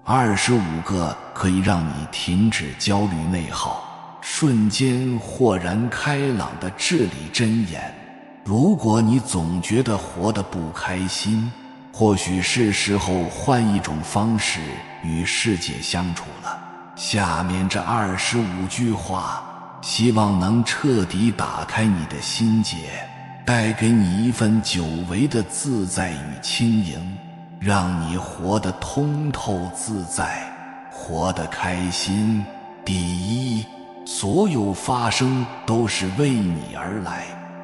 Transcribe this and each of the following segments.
25个可以让你停止焦虑内耗，瞬间豁然开朗的至理真言。如果你总觉得活得不开心，或许是时候换一种方式与世界相处了。下面这25句话，希望能彻底打开你的心结，带给你一份久违的自在与轻盈，让你活得通透自在，活得开心。第一，所有发生都是为你而来，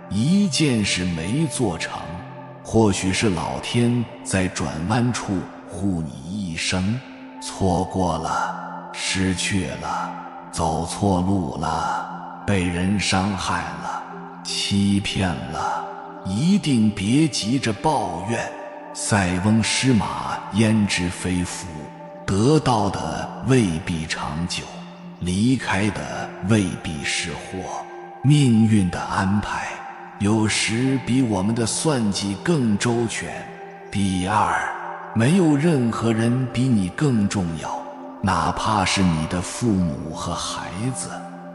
一件事没做成，或许是老天在转弯处护你一生。错过了，失去了，走错路了，被人伤害了，欺骗了，一定别急着抱怨。塞翁失马焉知非福，得到的未必长久，离开的未必是祸。命运的安排有时比我们的算计更周全。第二，没有任何人比你更重要，哪怕是你的父母和孩子，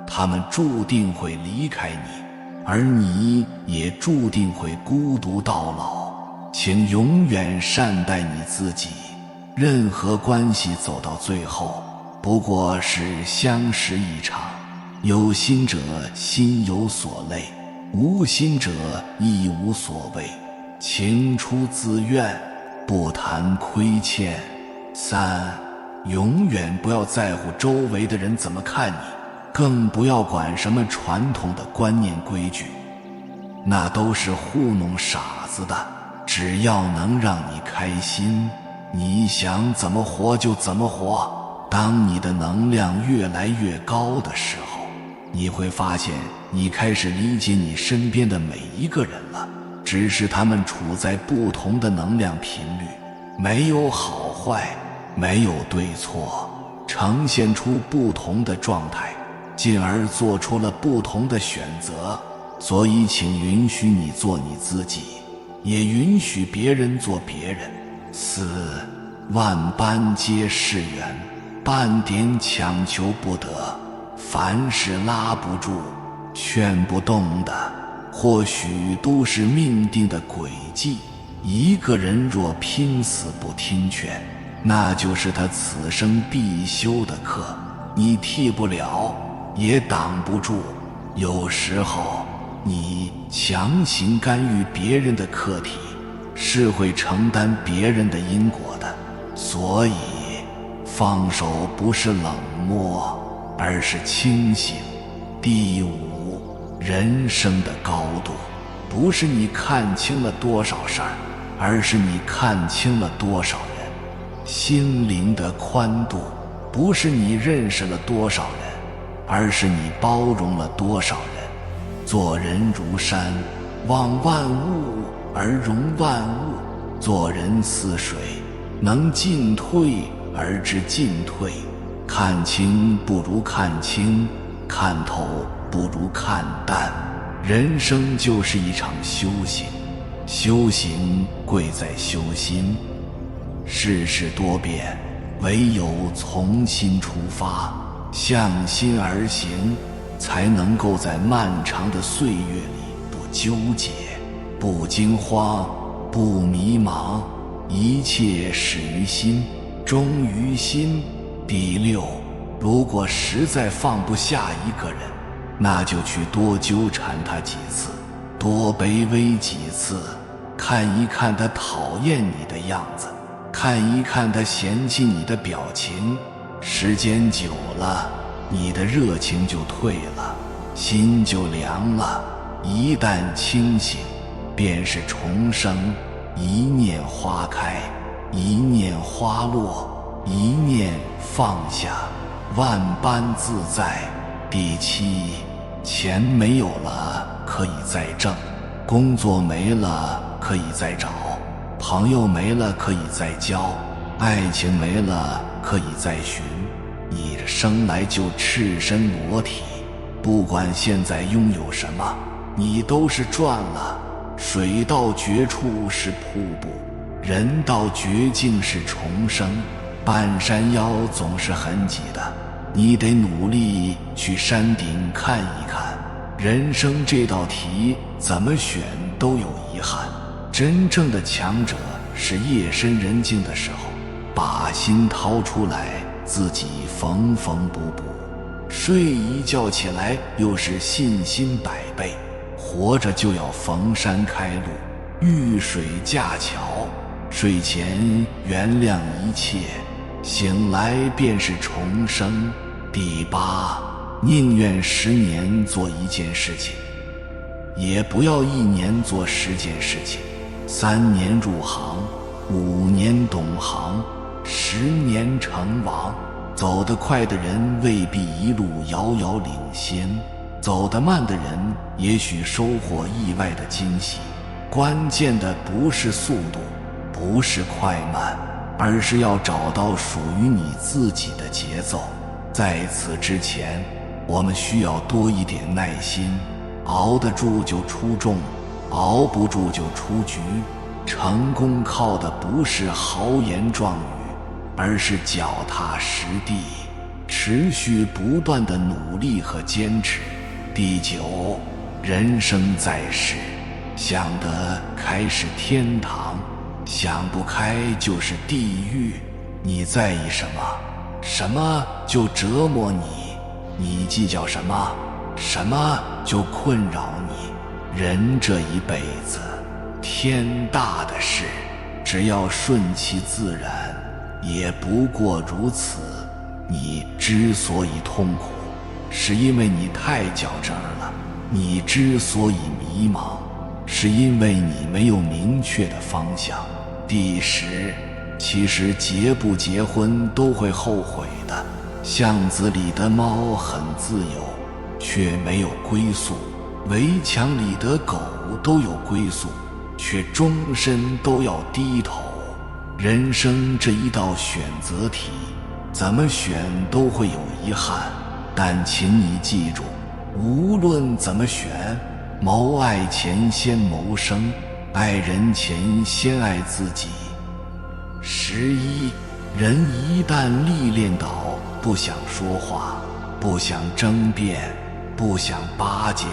他们注定会离开你，而你也注定会孤独到老。请永远善待你自己，任何关系走到最后，不过是相识一场。有心者心有所累，无心者亦无所谓。情出自愿，不谈亏欠。3，永远不要在乎周围的人怎么看你，更不要管什么传统的观念规矩，那都是糊弄傻子的。只要能让你开心，你想怎么活就怎么活。当你的能量越来越高的时候，你会发现你开始理解你身边的每一个人了，只是他们处在不同的能量频率，没有好坏，没有对错，呈现出不同的状态，进而做出了不同的选择。所以请允许你做你自己，也允许别人做别人。4，万般皆是缘，半点强求不得。凡是拉不住、劝不动的，或许都是命定的轨迹。一个人若拼死不听劝，那就是他此生必修的课，你替不了，也挡不住。有时候你强行干预别人的课题，是会承担别人的因果的。所以放手不是冷漠，而是清醒。第5，人生的高度不是你看清了多少事儿，而是你看清了多少人。心灵的宽度不是你认识了多少人，而是你包容了多少人。做人如山，望万物而容万物；做人似水，能进退而知进退。看清不如看清，看透不如看淡。人生就是一场修行，修行贵在修心。世事多变，唯有从心出发，向心而行，才能够在漫长的岁月里不纠结，不惊慌，不迷茫。一切始于心，终于心。第6，如果实在放不下一个人，那就去多纠缠他几次，多卑微几次，看一看他讨厌你的样子，看一看他嫌弃你的表情。时间久了，你的热情就退了，心就凉了。一旦清醒，便是重生。一念花开，一念花落，一念放下，万般自在。第7，钱没有了可以再挣，工作没了可以再找，朋友没了可以再交，爱情没了可以再寻。你这生来就赤身裸体，不管现在拥有什么，你都是赚了。水到绝处是瀑布，人到绝境是重生。半山腰总是很挤的，你得努力去山顶看一看。人生这道题怎么选都有遗憾，真正的强者是夜深人静的时候，把心掏出来，自己缝缝补补，睡一觉起来又是信心百倍。活着就要逢山开路，遇水架桥，睡前原谅一切，醒来便是重生。第8，宁愿10年做一件事情，也不要1年做10件事情。3年入行，5年懂行，10年成王。走得快的人未必一路遥遥领先，走得慢的人也许收获意外的惊喜。关键的不是速度，不是快慢，而是要找到属于你自己的节奏。在此之前，我们需要多一点耐心，熬得住就出众，熬不住就出局。成功靠的不是豪言壮语，而是脚踏实地，持续不断的努力和坚持。第9，人生在世，想得开是天堂，想不开就是地狱。你在意什么，什么就折磨你；你计较什么，什么就困扰你。人这一辈子，天大的事，只要顺其自然，也不过如此。你之所以痛苦，是因为你太较真儿了；你之所以迷茫，是因为你没有明确的方向。第10，其实结不结婚都会后悔的。巷子里的猫很自由，却没有归宿；围墙里的狗都有归宿，却终身都要低头。人生这一道选择题，怎么选都会有遗憾，但请你记住，无论怎么选，谋爱前先谋生，爱人前先爱自己。11，人一旦历练到不想说话，不想争辩，不想巴结，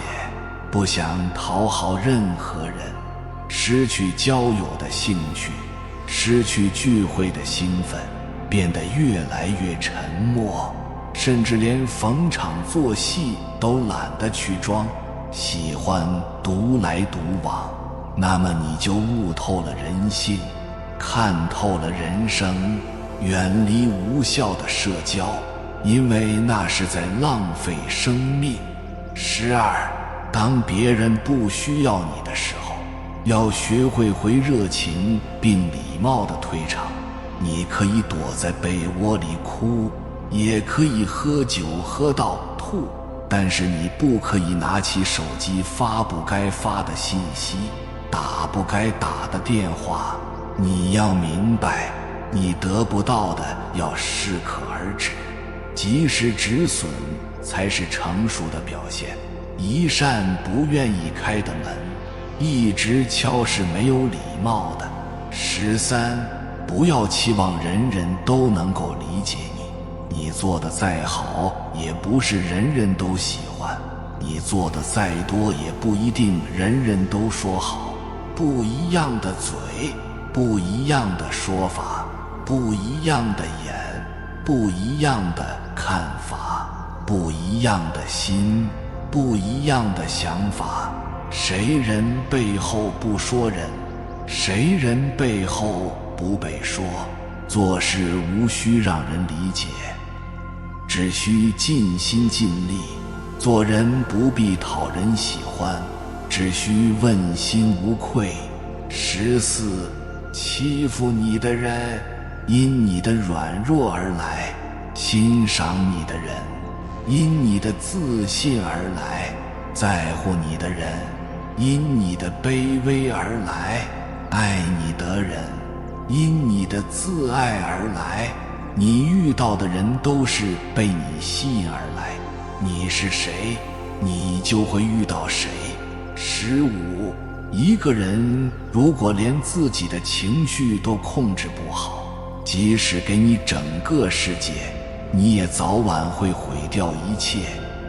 不想讨好任何人，失去交友的兴趣，失去聚会的兴奋，变得越来越沉默，甚至连逢场作戏都懒得去装，喜欢独来独往，那么你就悟透了人性，看透了人生，远离无效的社交，因为那是在浪费生命。12，当别人不需要你的时候，要学会回热情并礼貌地退场。你可以躲在被窝里哭，也可以喝酒喝到吐，但是你不可以拿起手机发不该发的信息，打不该打的电话。你要明白，你得不到的要适可而止，及时止损才是成熟的表现。一扇不愿意开的门，一直敲是没有礼貌的。13，不要期望人人都能够理解你，你做的再好，也不是人人都喜欢；你做的再多，也不一定人人都说好。不一样的嘴，不一样的说法，不一样的眼，不一样的看法，不一样的心，不一样的想法。谁人背后不说人，谁人背后不被说。做事无需让人理解，只需尽心尽力。做人不必讨人喜欢，只需问心无愧。14，欺负你的人，因你的软弱而来；欣赏你的人，因你的自信而来；在乎你的人，因你的卑微而来；爱你的人，因你的自爱而来。你遇到的人都是被你吸引而来，你是谁，你就会遇到谁。15，一个人如果连自己的情绪都控制不好，即使给你整个世界，你也早晚会毁掉一切。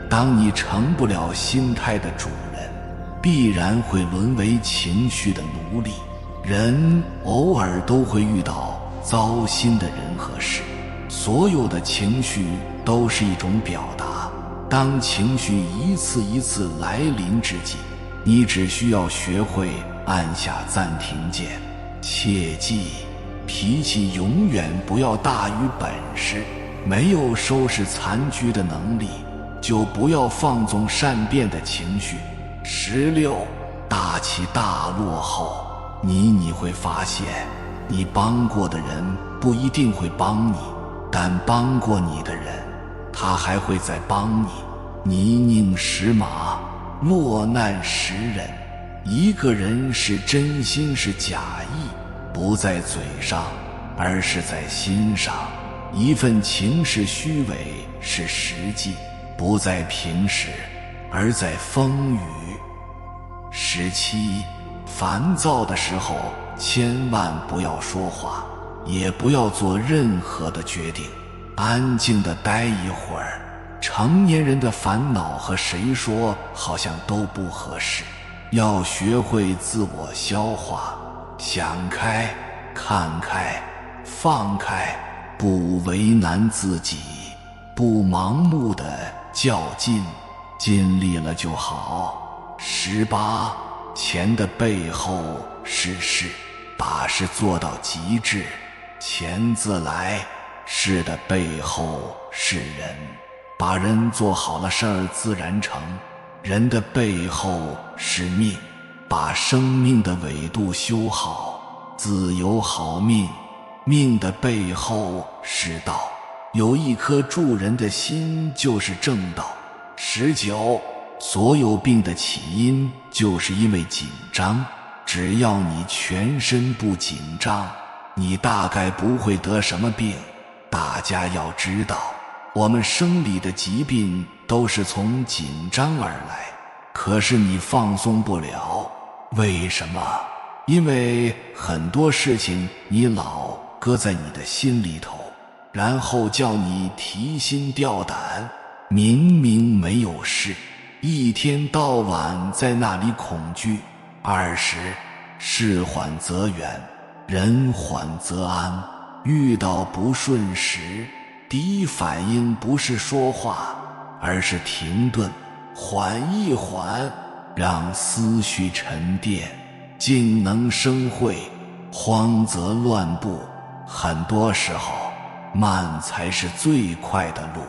当你成不了心态的主人，必然会沦为情绪的奴隶。人偶尔都会遇到糟心的人和事，所有的情绪都是一种表达。当情绪一次一次来临之际，你只需要学会按下暂停键。切记，脾气永远不要大于本事。没有收拾残局的能力，就不要放纵善变的情绪。16，大起大落后，你会发现，你帮过的人不一定会帮你，但帮过你的人，他还会再帮你。泥泞识马，落难识人。一个人是真心是假意，不在嘴上，而是在心上。一份情是虚伪是实际，不在平时，而在风雨。17，烦躁的时候千万不要说话，也不要做任何的决定，安静地待一会儿。成年人的烦恼和谁说好像都不合适，要学会自我消化，想开，看开，放开，不为难自己，不盲目的较劲，尽力了就好。18，钱的背后是事，把事做到极致，钱自来，事的背后是人，把人做好了，事儿自然成。人的背后是命，把生命的纬度修好，自有好命。命的背后是道，有一颗助人的心就是正道。19，所有病的起因就是因为紧张，只要你全身不紧张，你大概不会得什么病。大家要知道，我们生理的疾病都是从紧张而来，可是你放松不了。为什么？因为很多事情你老搁在你的心里头，然后叫你提心吊胆，明明没有事，一天到晚在那里恐惧。20，事缓则圆，人缓则安。遇到不顺时，第一反应不是说话，而是停顿，缓一缓，让思绪沉淀，静能生慧。慌则乱步，很多时候慢才是最快的路。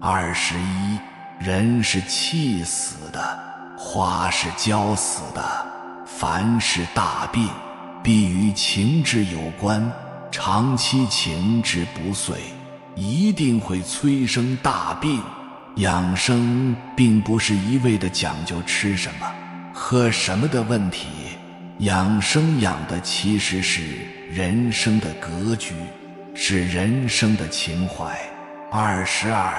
21，人是气死的，花是浇死的。凡是大病，必与情志有关，长期情志不遂，一定会催生大病。养生并不是一味的讲究吃什么喝什么的问题，养生养的其实是人生的格局，是人生的情怀。22，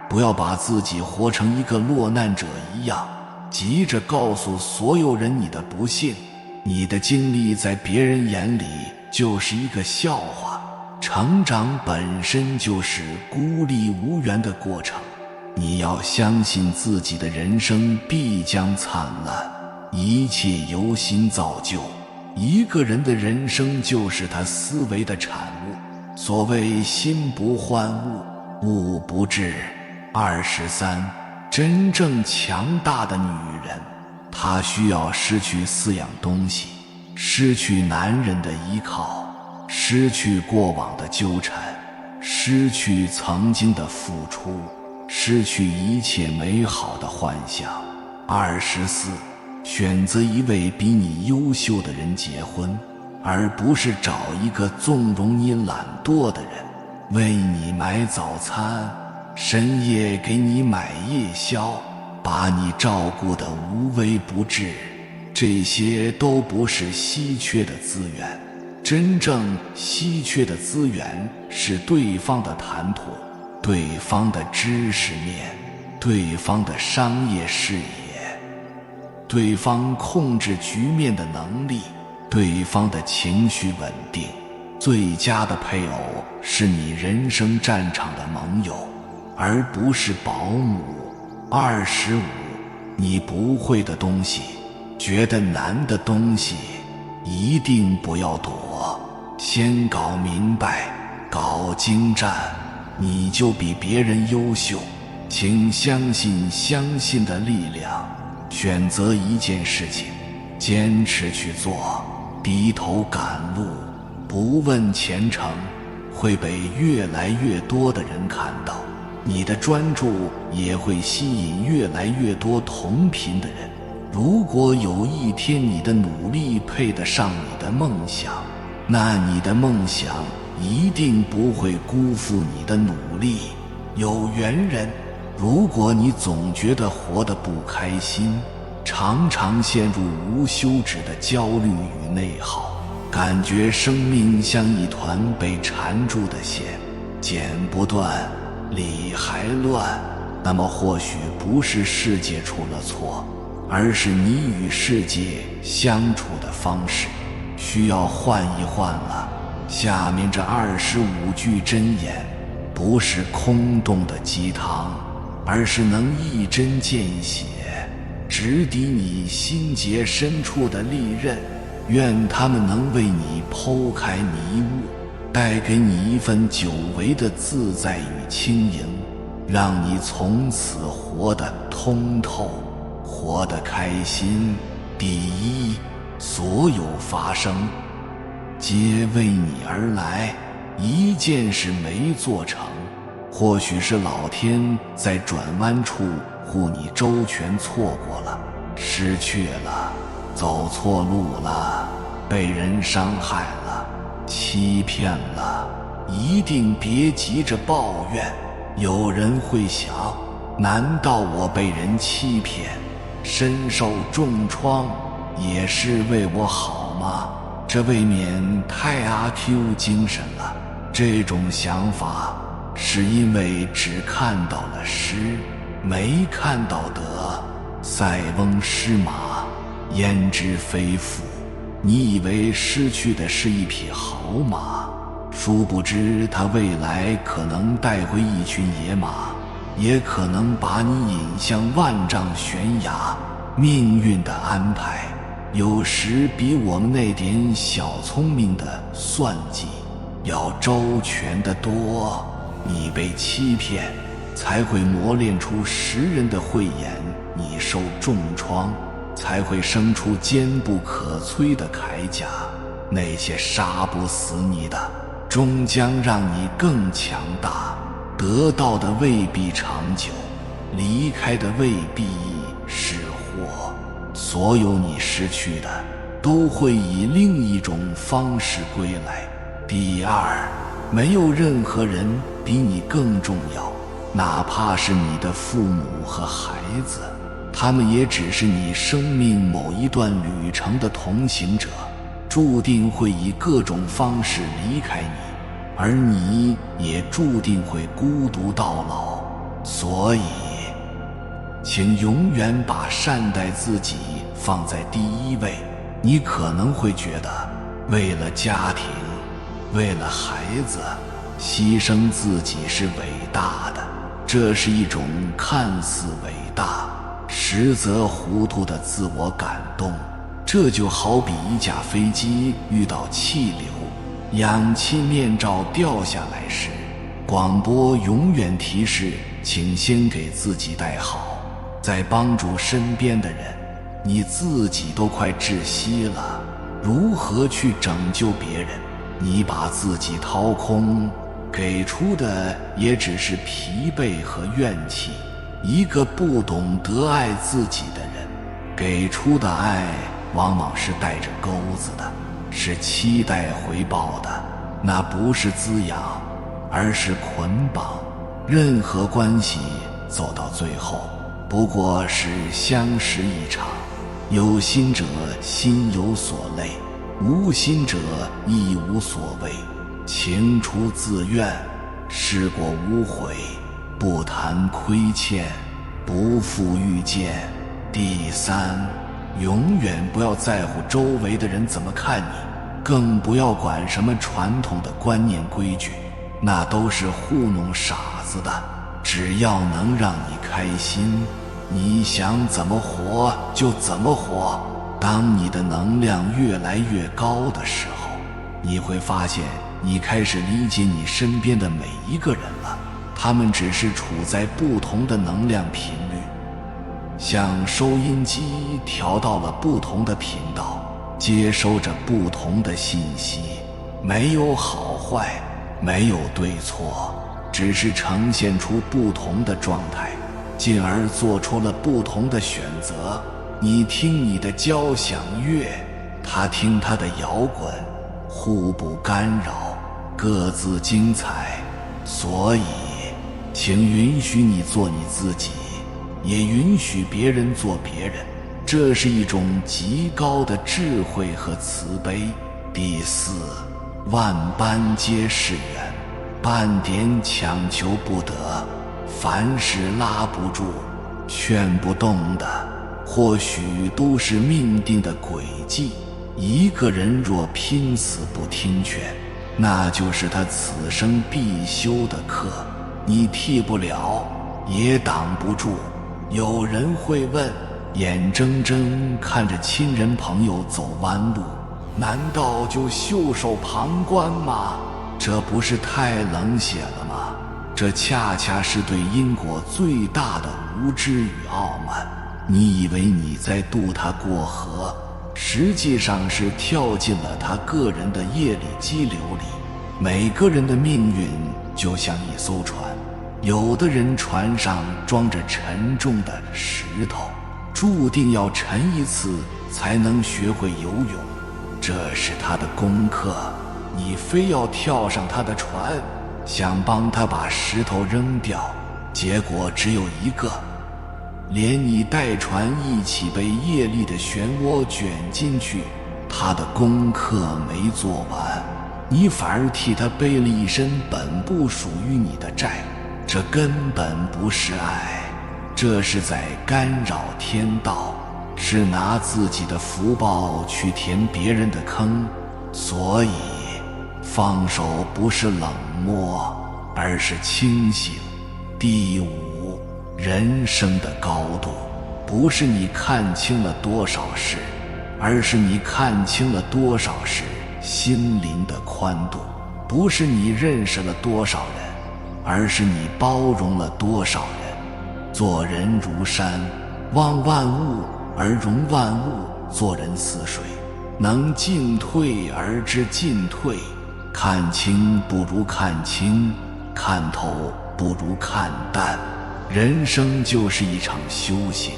不要把自己活成一个落难者一样，急着告诉所有人你的不幸，你的经历在别人眼里就是一个笑话。成长本身就是孤立无援的过程，你要相信自己的人生必将灿烂，一切由心造就。一个人的人生就是他思维的产物，所谓心不换物，物不至。23，真正强大的女人，她需要失去4样东西：失去男人的依靠，失去过往的纠缠，失去曾经的付出，失去一切美好的幻想。24，选择一位比你优秀的人结婚，而不是找一个纵容你懒惰的人，为你买早餐，深夜给你买夜宵，把你照顾得无微不至。这些都不是稀缺的资源，真正稀缺的资源是对方的谈吐，对方的知识面，对方的商业视野，对方控制局面的能力，对方的情绪稳定。最佳的配偶是你人生战场的盟友，而不是保姆。25，你不会的东西，觉得难的东西，一定不要躲，先搞明白，搞精湛，你就比别人优秀。请相信的力量，选择一件事情，坚持去做，低头赶路，不问前程，会被越来越多的人看到。你的专注也会吸引越来越多同频的人。如果有一天你的努力配得上你的梦想，那你的梦想一定不会辜负你的努力。有缘人，如果你总觉得活得不开心，常常陷入无休止的焦虑与内耗，感觉生命像一团被缠住的线，剪不断，理还乱，那么或许不是世界出了错，而是你与世界相处的方式需要换一换了。下面这25句箴言不是空洞的鸡汤，而是能一针见血，直抵你心结深处的利刃。愿他们能为你剖开迷雾，带给你一份久违的自在与轻盈，让你从此活得通透，活得开心。第一，所有发生皆为你而来，一件事没做成，或许是老天在转弯处护你周全，错过了，失去了，走错路了，被人伤害了，欺骗了，一定别急着抱怨。有人会想，难道我被人欺骗，身受重创，也是为我好吗？这未免太阿 Q 精神了。这种想法是因为只看到了失，没看到得。塞翁失马，焉知非福。你以为失去的是一匹好马，殊不知它未来可能带回一群野马，也可能把你引向万丈悬崖。命运的安排有时比我们那点小聪明的算计要周全得多。你被欺骗，才会磨练出识人的慧眼；你受重创，才会生出坚不可摧的铠甲。那些杀不死你的，终将让你更强大。得到的未必长久，离开的未必是祸。所有你失去的，都会以另一种方式归来。第二，没有任何人比你更重要，哪怕是你的父母和孩子，他们也只是你生命某一段旅程的同行者，注定会以各种方式离开你，而你也注定会孤独到老。所以请永远把善待自己放在第一位。你可能会觉得，为了家庭，为了孩子，牺牲自己是伟大的。这是一种看似伟大，实则糊涂的自我感动。这就好比一架飞机遇到气流，氧气面罩掉下来时，广播永远提示，请先给自己戴好，再帮助身边的人。你自己都快窒息了，如何去拯救别人？你把自己掏空，给出的也只是疲惫和怨气。一个不懂得爱自己的人，给出的爱往往是带着钩子的，是期待回报的。那不是滋养，而是捆绑。任何关系走到最后，不过是相识一场。有心者心有所累，无心者亦无所谓。情出自愿，事过无悔，不谈亏欠，不负遇见。第三，永远不要在乎周围的人怎么看你。更不要管什么传统的观念规矩，那都是糊弄傻子的。只要能让你开心，你想怎么活就怎么活。当你的能量越来越高的时候，你会发现你开始理解你身边的每一个人了，他们只是处在不同的能量频率。像收音机调到了不同的频道，接收着不同的信息，没有好坏，没有对错，只是呈现出不同的状态，进而做出了不同的选择。你听你的交响乐，他听他的摇滚，互不干扰，各自精彩。所以请允许你做你自己，也允许别人做别人，这是一种极高的智慧和慈悲。第四，万般皆是缘，半点强求不得。凡事拉不住、劝不动的，或许都是命定的轨迹。一个人若拼死不听劝，那就是他此生必修的课，你替不了，也挡不住。有人会问，眼睁睁看着亲人朋友走弯路，难道就袖手旁观吗？这不是太冷血了吗？这恰恰是对因果最大的无知与傲慢。你以为你在渡他过河，实际上是跳进了他个人的业力激流里。每个人的命运就像一艘船，有的人船上装着沉重的石头，注定要沉一次才能学会游泳，这是他的功课。你非要跳上他的船，想帮他把石头扔掉，结果只有一个，连你带船一起被业力的漩涡卷进去。他的功课没做完，你反而替他背了一身本不属于你的债，这根本不是爱，这是在干扰天道，是拿自己的福报去填别人的坑。所以放手不是冷漠，而是清醒。第五，人生的高度不是你看清了多少事，而是你看清了多少事。心灵的宽度不是你认识了多少人，而是你包容了多少人。做人如山，望万物而容万物；做人似水，能进退而知进退。看清不如看清，看透不如看淡。人生就是一场修行，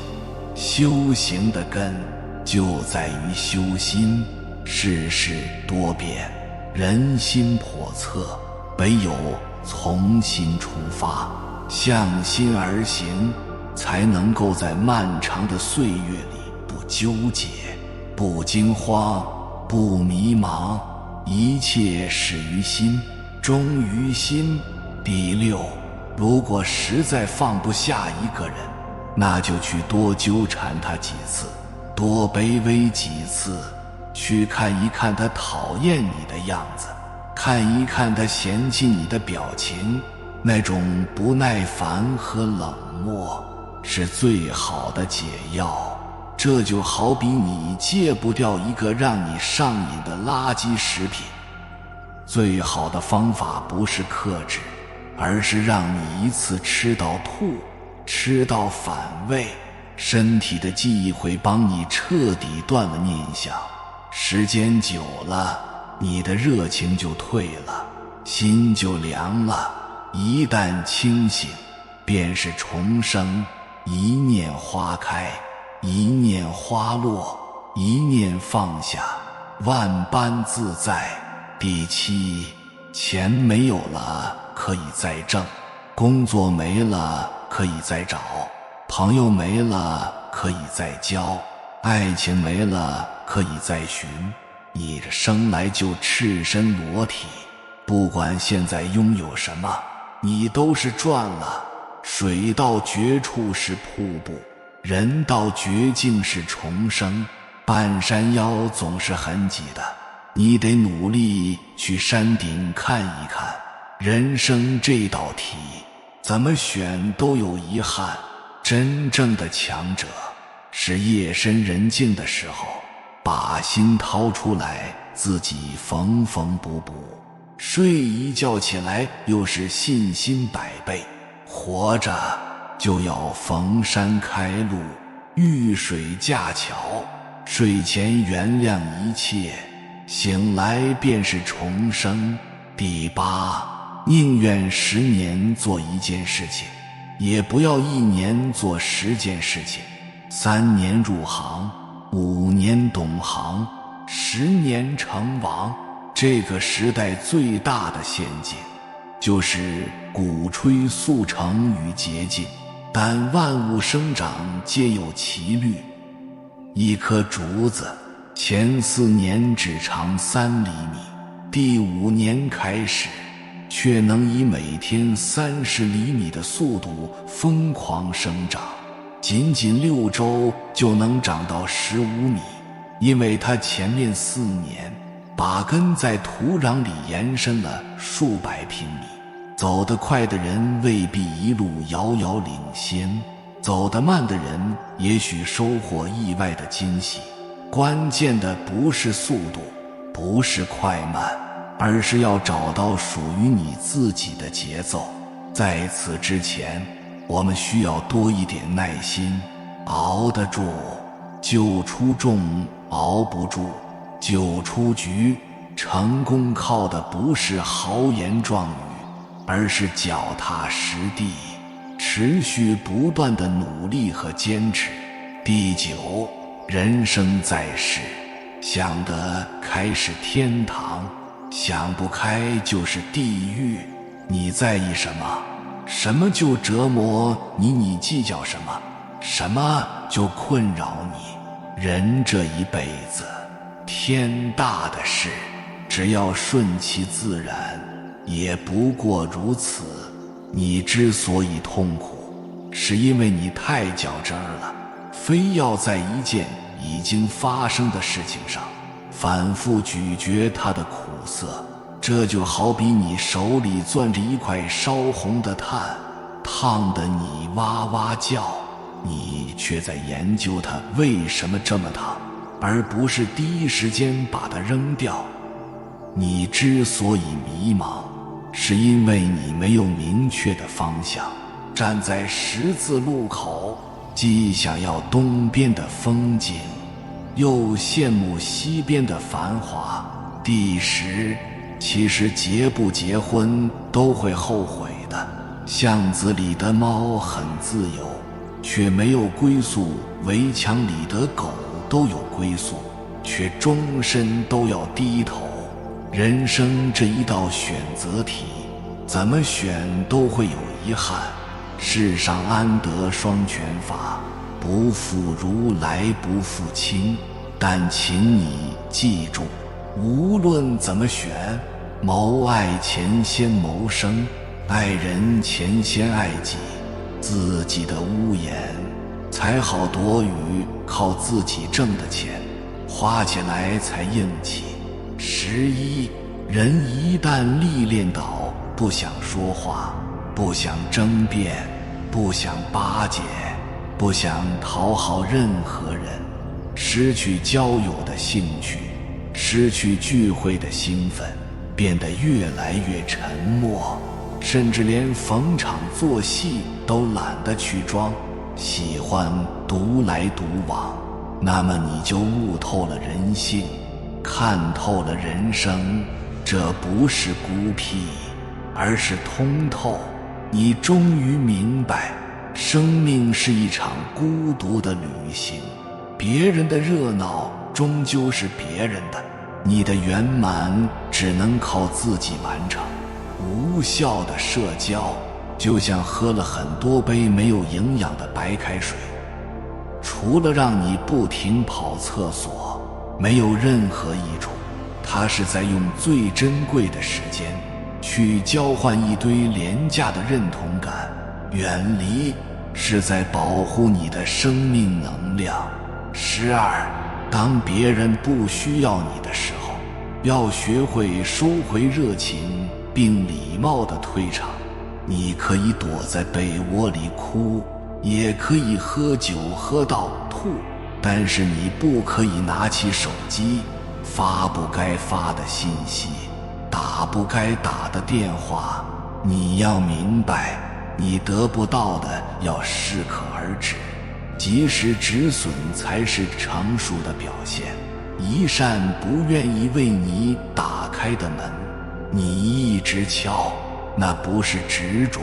修行的根就在于修心。世事多变，人心叵测，唯有从心出发，向心而行，才能够在漫长的岁月里不纠结，不惊慌，不迷茫。一切始于心，终于心。第六，如果实在放不下一个人，那就去多纠缠他几次，多卑微几次，去看一看他讨厌你的样子，看一看他嫌弃你的表情。那种不耐烦和冷漠是最好的解药。这就好比你戒不掉一个让你上瘾的垃圾食品，最好的方法不是克制，而是让你一次吃到吐，吃到反胃。身体的记忆会帮你彻底断了念想，时间久了，你的热情就退了，心就凉了。一旦清醒，便是重生。一念花开，一念花落，一念放下，万般自在。第七，钱没有了可以再挣，工作没了可以再找，朋友没了可以再交，爱情没了可以再寻。你这生来就赤身裸体，不管现在拥有什么，你都是赚了。水到绝处是瀑布，人到绝境是重生。半山腰总是很挤的，你得努力去山顶看一看。人生这道题，怎么选都有遗憾。真正的强者，是夜深人静的时候，把心掏出来，自己缝缝补补。睡一觉起来，又是信心百倍。活着就要逢山开路，遇水架桥。睡前原谅一切，醒来便是重生。第8，宁愿10年做一件事情，也不要1年做10件事情。3年入行，5年懂行，10年成王。这个时代最大的陷阱，就是鼓吹速成与捷径。但万物生长皆有其律，一棵竹子前4年只长3厘米，第5年开始却能以每天30厘米的速度疯狂生长，仅仅6周就能长到15米，因为它前面4年把根在土壤里延伸了数百平米。走得快的人未必一路遥遥领先，走得慢的人也许收获意外的惊喜。关键的不是速度，不是快慢，而是要找到属于你自己的节奏。在此之前，我们需要多一点耐心，熬得住就出众，熬不住就出局。成功靠的不是豪言壮语，而是脚踏实地，持续不断的努力和坚持。第9，人生在世，想得开是天堂，想不开就是地狱。你在意什么，什么就折磨你；你计较什么，什么就困扰你。人这一辈子，天大的事，只要顺其自然，也不过如此。你之所以痛苦，是因为你太较真儿了，非要在一件已经发生的事情上反复咀嚼它的苦涩。这就好比你手里攥着一块烧红的炭，烫得你哇哇叫，你却在研究它为什么这么烫，而不是第一时间把它扔掉。你之所以迷茫，是因为你没有明确的方向。站在十字路口，既想要东边的风景，又羡慕西边的繁华。第10，其实结不结婚都会后悔的。巷子里的猫很自由，却没有归宿；围墙里的狗都有归宿，却终身都要低头。人生这一道选择题，怎么选都会有遗憾。世上安得双全法，不负如来不负卿。但请你记住，无论怎么选，谋爱前先谋生，爱人前先爱己。自己的屋檐才好躲雨，靠自己挣的钱花起来才硬气。11，人一旦历练到不想说话，不想争辩，不想巴结，不想讨好任何人，失去交友的兴趣，失去聚会的兴奋，变得越来越沉默，甚至连逢场作戏都懒得去装，喜欢独来独往，那么你就悟透了人性，看透了人生。这不是孤僻，而是通透。你终于明白，生命是一场孤独的旅行，别人的热闹终究是别人的，你的圆满只能靠自己完成。无效的社交就像喝了很多杯没有营养的白开水，除了让你不停跑厕所，没有任何益处。它是在用最珍贵的时间去交换一堆廉价的认同感。远离是在保护你的生命能量。12，当别人不需要你的时候，要学会收回热情，并礼貌地退场。你可以躲在被窝里哭，也可以喝酒喝到吐，但是你不可以拿起手机，发不该发的信息，打不该打的电话。你要明白，你得不到的要适可而止，及时止损才是成熟的表现。一扇不愿意为你打开的门，你一直敲，那不是执着，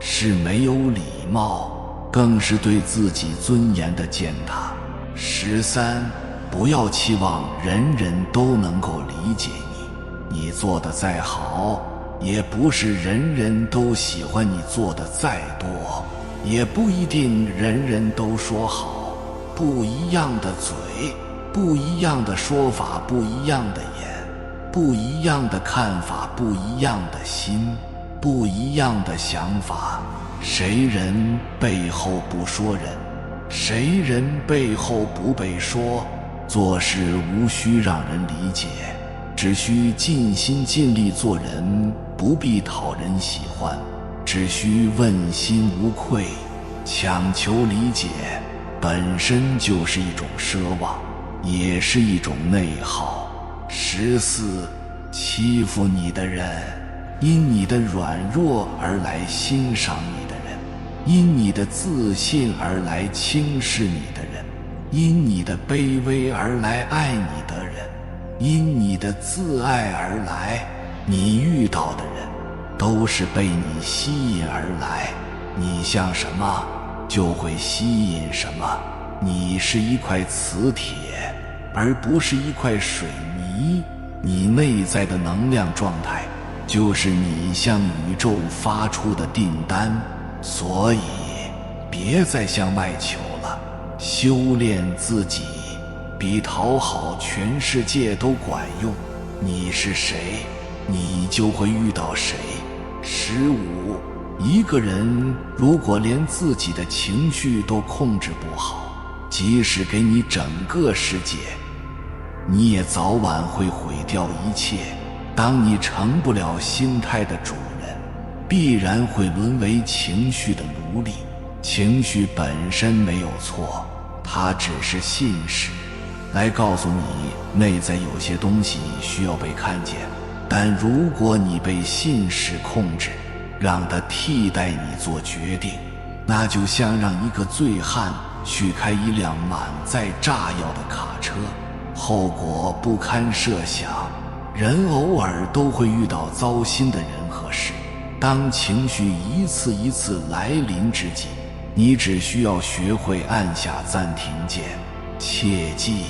是没有礼貌，更是对自己尊严的践踏。13，不要期望人人都能够理解你，你做得再好，也不是人人都喜欢你做的再多，也不一定人人都说好。不一样的嘴，不一样的说法，不一样的眼，不一样的看法，不一样的心，不一样的想法。谁人背后不说人，谁人背后不被说。做事无需让人理解，只需尽心尽力做人，不必讨人喜欢，只需问心无愧。强求理解本身就是一种奢望，也是一种内耗。14，欺负你的人，因你的软弱而来欣赏你的人，因你的自信而来轻视你的人，因你的卑微而来爱你的人，因你的自爱而来。你遇到的人都是被你吸引而来，你像什么就会吸引什么。你是一块磁铁，而不是一块水泥。你内在的能量状态就是你向宇宙发出的订单，所以别再向外求了。修炼自己比讨好全世界都管用。你是谁，你就会遇到谁。15，一个人如果连自己的情绪都控制不好，即使给你整个世界，你也早晚会毁掉一切。当你成不了心态的主人，必然会沦为情绪的奴隶。情绪本身没有错，它只是信使，来告诉你内在有些东西需要被看见。但如果你被信使控制，让它替代你做决定，那就像让一个醉汉去开一辆满载炸药的卡车，后果不堪设想。人偶尔都会遇到糟心的人和事，当情绪一次一次来临之际，你只需要学会按下暂停键。切记，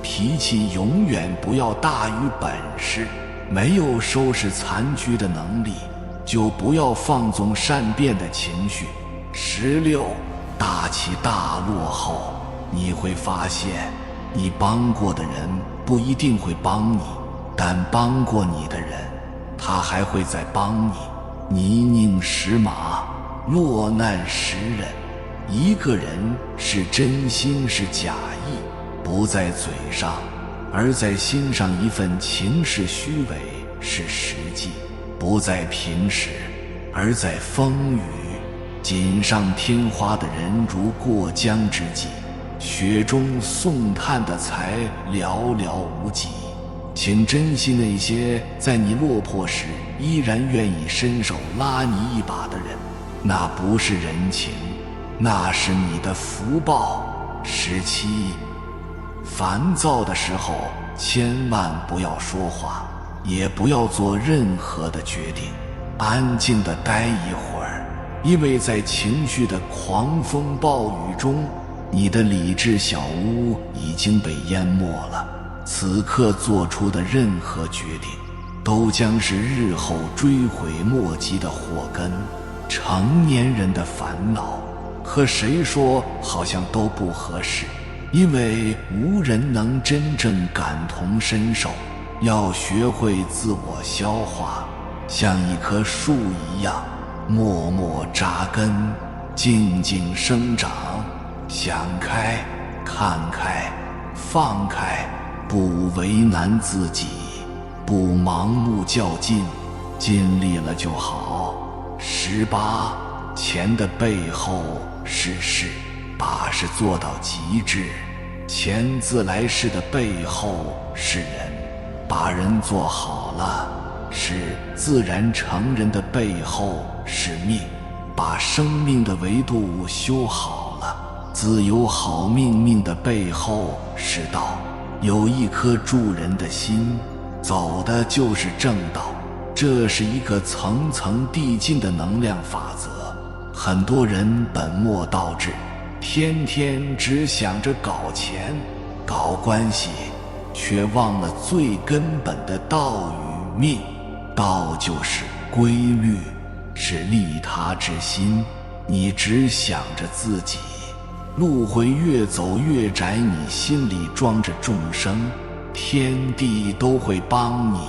脾气永远不要大于本事。没有收拾残局的能力，就不要放纵善变的情绪。16，大起大落后，你会发现，你帮过的人不一定会帮你，但帮过你的人，他还会再帮你。泥泞识马，落难识人。一个人是真心是假意，不在嘴上，而在心上。一份情是虚伪是实际，不在平时，而在风雨。锦上添花的人如过江之鲫，雪中送炭的才寥寥无几。请珍惜那些在你落魄时依然愿意伸手拉你一把的人，那不是人情，那是你的福报。17，烦躁的时候千万不要说话，也不要做任何的决定，安静地待一会儿，因为在情绪的狂风暴雨中，你的理智小屋已经被淹没了。此刻做出的任何决定，都将是日后追悔莫及的祸根。成年人的烦恼，和谁说好像都不合适，因为无人能真正感同身受。要学会自我消化，像一棵树一样，默默扎根，静静生长。想开，看开，放开，不为难自己。不盲目较劲，尽力了就好。18钱的背后是事，把事做到极致。钱自来事的背后是人，把人做好了。是自然成人的背后是命，把生命的维度修好了。自有好命的背后是道，有一颗助人的心，走的就是正道。这是一个层层递进的能量法则。很多人本末倒置，天天只想着搞钱搞关系，却忘了最根本的道与命。道就是规律，是利他之心。你只想着自己，路会越走越窄。你心里装着众生，天地都会帮你。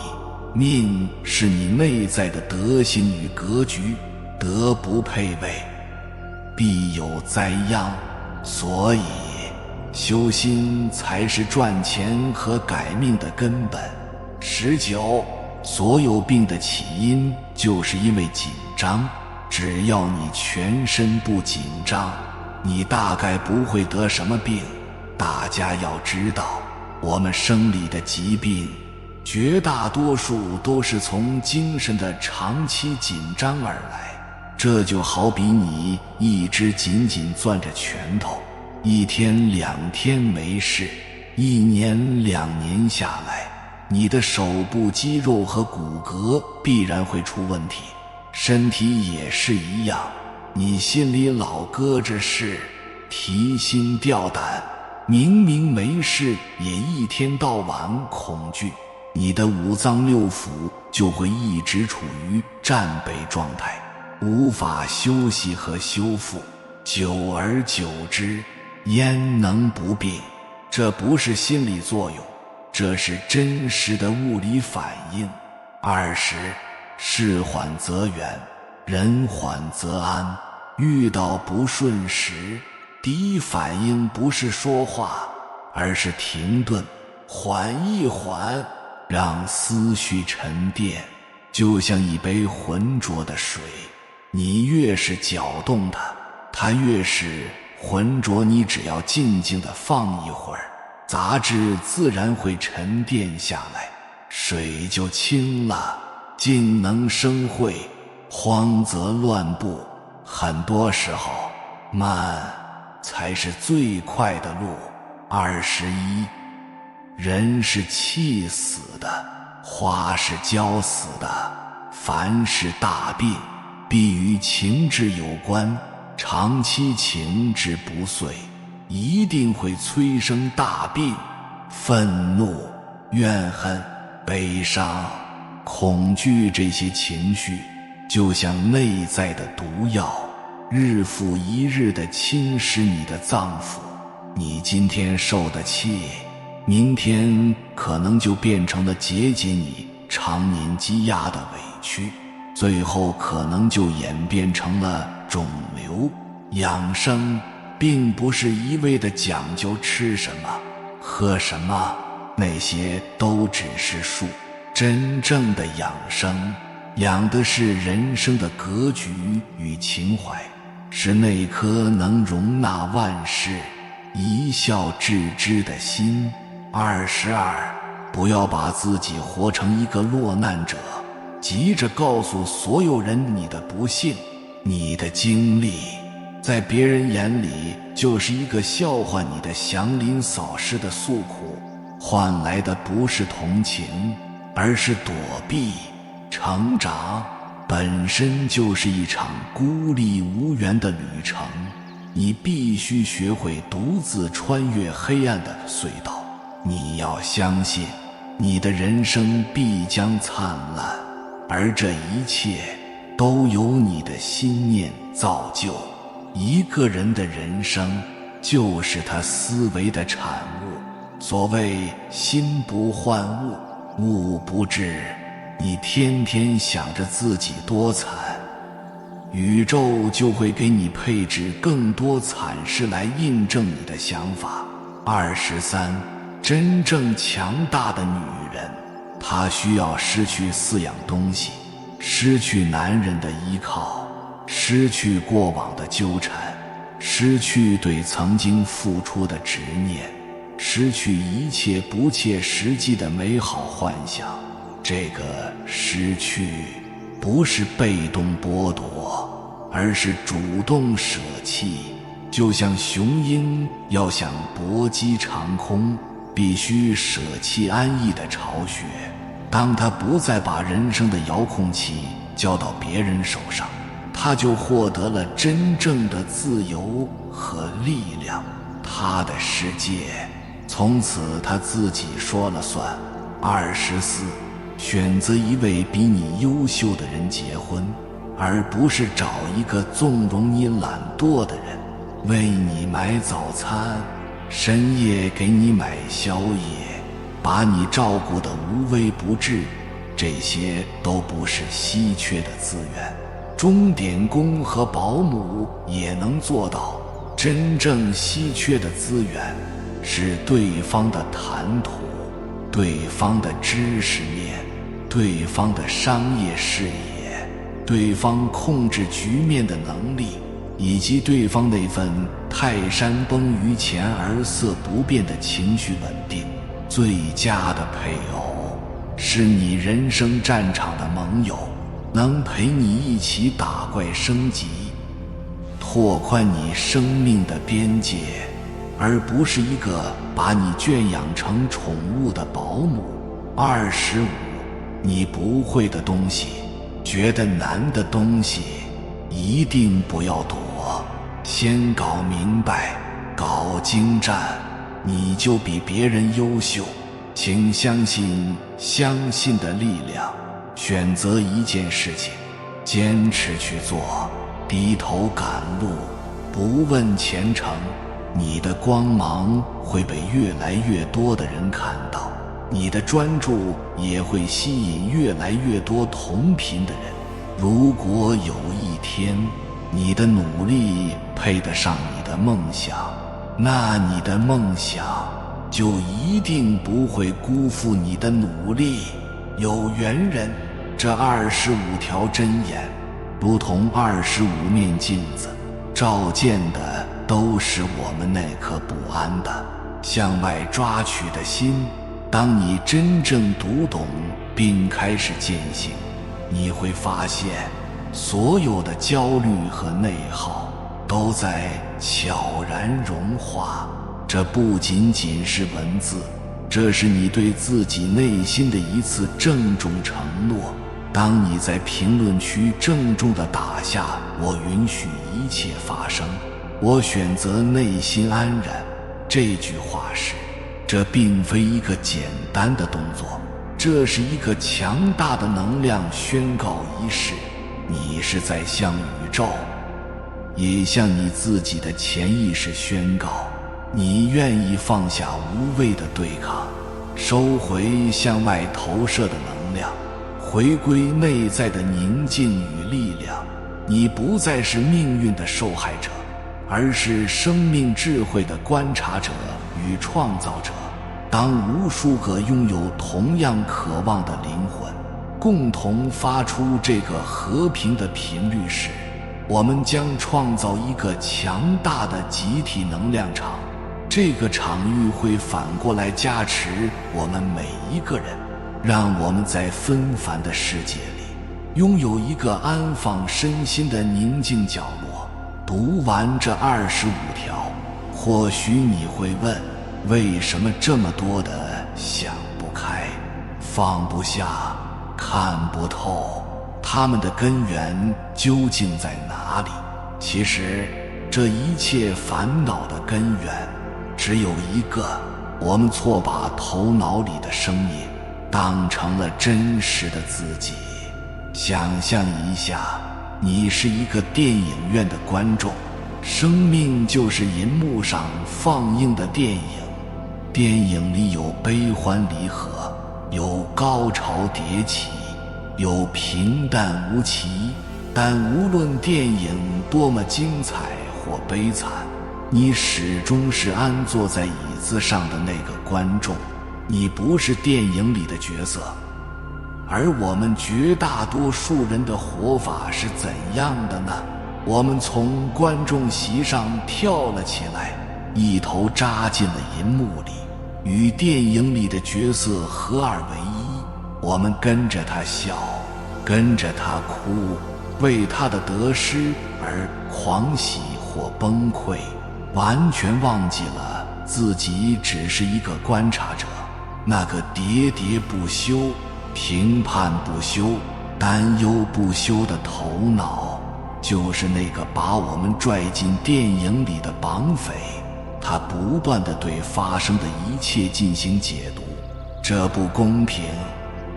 命是你内在的德行与格局，德不配位，必有灾殃。所以修心才是赚钱和改命的根本。19所有病的起因就是因为紧张，只要你全身不紧张，你大概不会得什么病。大家要知道，我们生理的疾病绝大多数都是从精神的长期紧张而来。这就好比你一直紧紧攥着拳头，1天2天没事，1年2年下来，你的手部肌肉和骨骼必然会出问题。身体也是一样，你心里老搁着事，提心吊胆，明明没事也一天到晚恐惧，你的5脏6腑就会一直处于战备状态，无法休息和修复。久而久之，焉能不病？这不是心理作用，这是真实的物理反应。20事缓则圆，人缓则安。遇到不顺时，第一反应不是说话，而是停顿，缓一缓，让思绪沉淀。就像一杯浑浊的水，你越是搅动它，它越是浑浊。你只要静静地放一会儿，杂质自然会沉淀下来，水就清了。静能生慧，慌则乱步。很多时候，慢才是最快的路。21人是气死的，花是浇死的。凡是大病，必与情志有关，长期情志不遂，一定会催生大病。愤怒、怨恨、悲伤、恐惧，这些情绪就像内在的毒药，日复一日地侵蚀你的脏腑。你今天受的气，明天可能就变成了解你常年积压的委屈，最后可能就演变成了肿瘤。养生并不是一味地讲究吃什么喝什么，那些都只是术。真正的养生，养的是人生的格局与情怀，是那颗能容纳万事，一笑置之的心。22不要把自己活成一个落难者，急着告诉所有人你的不幸。你的经历在别人眼里就是一个笑话，你的祥林嫂式的诉苦，换来的不是同情，而是躲避。成长本身就是一场孤立无援的旅程，你必须学会独自穿越黑暗的隧道。你要相信，你的人生必将灿烂，而这一切都由你的心念造就。一个人的人生就是他思维的产物。所谓心不换物，物不至。你天天想着自己多惨，宇宙就会给你配置更多惨事来印证你的想法。23真正强大的女人他需要失去4样东西：失去男人的依靠，失去过往的纠缠，失去对曾经付出的执念，失去一切不切实际的美好幻想。这个失去不是被动剥夺，而是主动舍弃。就像雄鹰要想搏击长空，必须舍弃安逸的巢穴。当他不再把人生的遥控器交到别人手上，他就获得了真正的自由和力量。他的世界从此他自己说了算。24，选择一位比你优秀的人结婚，而不是找一个纵容你懒惰的人，为你买早餐，深夜给你买宵夜，把你照顾得无微不至。这些都不是稀缺的资源，钟点工和保姆也能做到。真正稀缺的资源是对方的谈吐，对方的知识面，对方的商业视野，对方控制局面的能力，以及对方那份泰山崩于前而色不变的情绪稳定。最佳的配偶是你人生战场的盟友，能陪你一起打怪升级，拓宽你生命的边界，而不是一个把你圈养成宠物的保姆。25，你不会的东西，觉得难的东西，一定不要躲，先搞明白，搞精湛，你就比别人优秀。请相信相信的力量，选择一件事情，坚持去做，低头赶路，不问前程，你的光芒会被越来越多的人看到，你的专注也会吸引越来越多同频的人。如果有一天你的努力配得上你的梦想，那你的梦想就一定不会辜负你的努力。有缘人，这25条箴言如同25面镜子，照见的都是我们那颗不安的向外抓取的心。当你真正读懂并开始践行，你会发现所有的焦虑和内耗都在悄然融化。这不仅仅是文字，这是你对自己内心的一次郑重承诺。当你在评论区郑重地打下我允许一切发生，我选择内心安然这句话时，这并非一个简单的动作，这是一个强大的能量宣告仪式。你是在向宇宙，也向你自己的潜意识宣告，你愿意放下无谓的对抗，收回向外投射的能量，回归内在的宁静与力量。你不再是命运的受害者，而是生命智慧的观察者与创造者。当无数个拥有同样渴望的灵魂共同发出这个和平的频率时，我们将创造一个强大的集体能量场。这个场域会反过来加持我们每一个人，让我们在纷繁的世界里拥有一个安放身心的宁静角落。读完这25条，或许你会问，为什么这么多的想不开、放不下、看不透，他们的根源究竟在哪里？其实这一切烦恼的根源只有一个，我们错把头脑里的声音当成了真实的自己。想象一下，你是一个电影院的观众，生命就是银幕上放映的电影。电影里有悲欢离合，有高潮迭起，有平淡无奇，但无论电影多么精彩或悲惨，你始终是安坐在椅子上的那个观众。你不是电影里的角色，而我们绝大多数人的活法是怎样的呢？我们从观众席上跳了起来，一头扎进了银幕里，与电影里的角色合二为一。我们跟着他笑，跟着他哭，为他的得失而狂喜或崩溃，完全忘记了自己只是一个观察者。那个喋喋不休、评判不休、担忧不休的头脑，就是那个把我们拽进电影里的绑匪。他不断地对发生的一切进行解读，这不公平，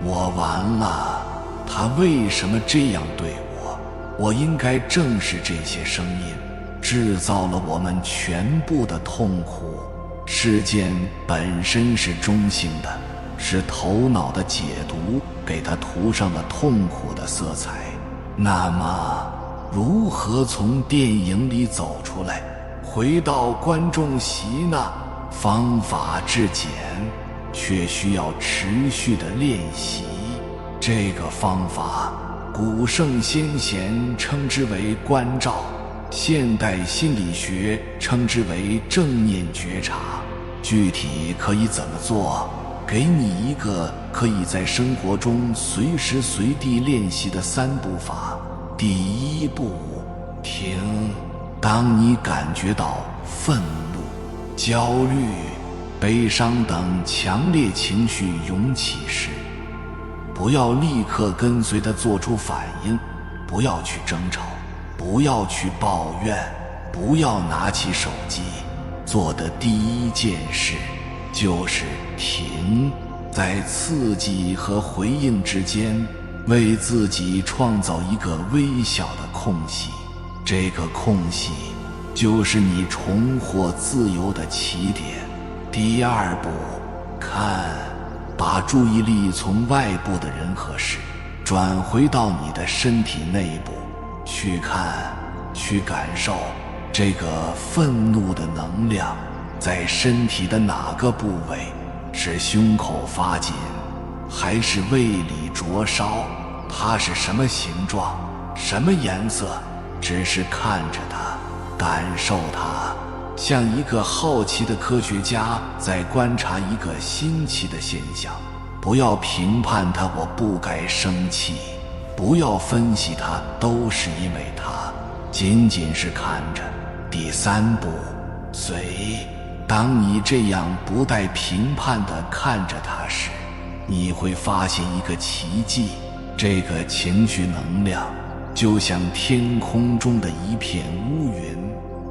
我完了，他为什么这样对我？我应该正视这些声音，制造了我们全部的痛苦。事件本身是中性的，是头脑的解读给它涂上了痛苦的色彩。那么，如何从电影里走出来，回到观众席呢？方法至简，却需要持续的练习。这个方法，古圣先贤称之为观照，现代心理学称之为正念觉察。具体可以怎么做？给你一个可以在生活中随时随地练习的3步法。第1步，停。当你感觉到愤怒、焦虑、悲伤等强烈情绪涌起时，不要立刻跟随地做出反应，不要去争吵，不要去抱怨，不要拿起手机。做的第一件事就是停，在刺激和回应之间，为自己创造一个微小的空隙。这个空隙就是你重获自由的起点。第2步，看，把注意力从外部的人和事转回到你的身体内部，去看，去感受这个愤怒的能量在身体的哪个部位？是胸口发紧，还是胃里灼烧？它是什么形状？什么颜色？只是看着它，感受它，像一个好奇的科学家在观察一个新奇的现象。不要评判它，我不该生气，不要分析它，都是因为它，仅仅是看着。第3步，随。当你这样不带评判地看着它时，你会发现一个奇迹。这个情绪能量就像天空中的一片乌云，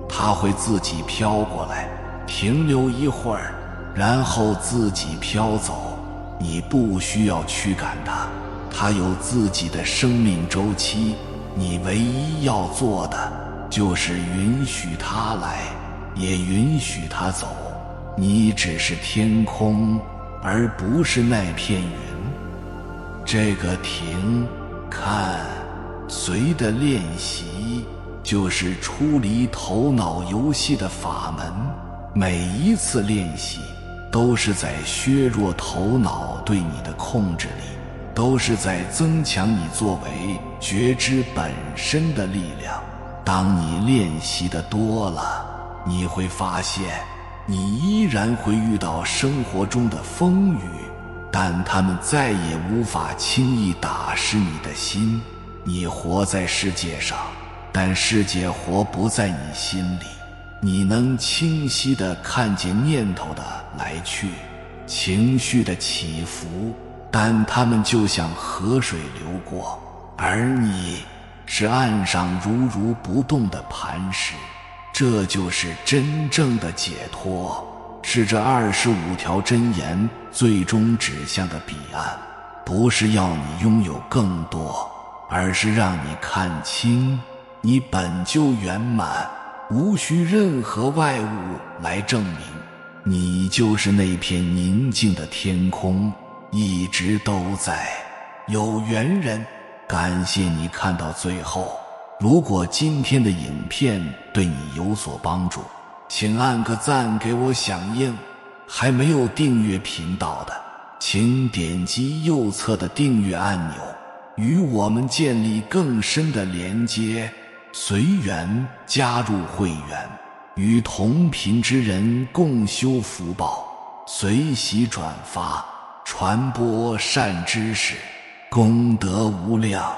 它会自己飘过来，停留一会儿，然后自己飘走。你不需要驱赶它，它有自己的生命周期。你唯一要做的就是允许它来，也允许它走。你只是天空，而不是那片云。这个停、看、随的练习，就是出离头脑游戏的法门。每一次练习都是在削弱头脑对你的控制力，都是在增强你作为觉知本身的力量。当你练习的多了，你会发现你依然会遇到生活中的风雨，但它们再也无法轻易打湿你的心。你活在世界上，但世界活不在你心里。你能清晰地看见念头的来去，情绪的起伏，但它们就像河水流过，而你是岸上如如不动的磐石。这就是真正的解脱，是这25条箴言最终指向的彼岸。不是要你拥有更多，而是让你看清你本就圆满，无需任何外物来证明。你就是那片宁静的天空，一直都在。有缘人，感谢你看到最后。如果今天的影片对你有所帮助，请按个赞给我响应。还没有订阅频道的，请点击右侧的订阅按钮，与我们建立更深的连接。随缘加入会员，与同频之人共修福报，随喜转发，传播善知识，功德无量。